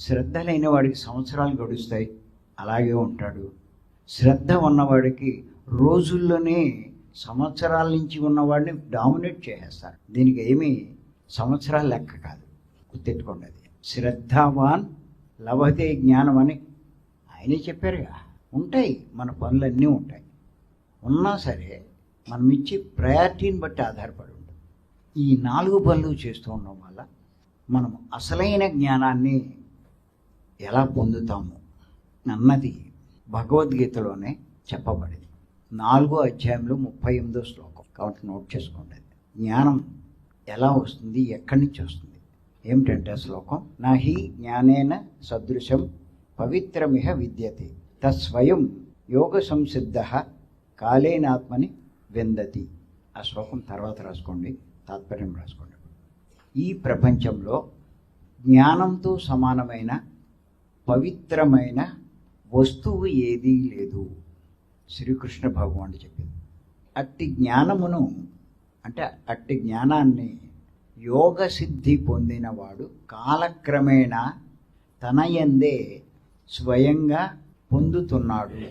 శ్రద్ధ లేని వాడికి సంవత్సరాలు గడుస్తాయి, అలాగే ఉంటాడు. శ్రద్ధ ఉన్నవాడికి రోజుల్లోనే సంవత్సరాల నుంచి ఉన్నవాడిని డామినేట్ చేసేస్తారు. దీనికి ఏమీ సంవత్సరాల లెక్క కాదు, గుర్తెట్టుకోండి. అది శ్రద్ధావాన్ లభతే జ్ఞానం అని ఆయనే చెప్పారుగా. ఉంటాయి, మన పనులన్నీ ఉంటాయి. ఉన్నా సరే మనం ఇచ్చే ప్రయారిటీని బట్టి ఆధారపడి ఉంటుంది. ఈ 4 పనులు చేస్తూ ఉండడం వల్ల మనం అసలైన జ్ఞానాన్ని ఎలా పొందుతాము అన్నది భగవద్గీతలోనే చెప్పబడింది. 4వ అధ్యాయంలో 38వ శ్లోకం. కాబట్టి నోట్ చేసుకోండి. జ్ఞానం ఎలా వస్తుంది, ఎక్కడి నుంచి వస్తుంది, ఏమిటంటే ఆ శ్లోకం, నాహి జ్ఞానేన సదృశం పవిత్రమిహ విద్యతే తస్వయం యోగ సంసిద్ధ కాలేనాత్మని విందతి. ఆ శ్లోకం తర్వాత రాసుకోండి, తాత్పర్యం రాసుకోండి. ఈ ప్రపంచంలో జ్ఞానంతో సమానమైన పవిత్రమైన వస్తువు ఏదీ లేదు, శ్రీకృష్ణ భగవానుడు చెప్పింది. అట్టి జ్ఞానమును అంటే అట్టి జ్ఞానాన్ని యోగ సిద్ధి పొందినవాడు కాలక్రమేణా తన యందే స్వయంగా పొందుతున్నాడు.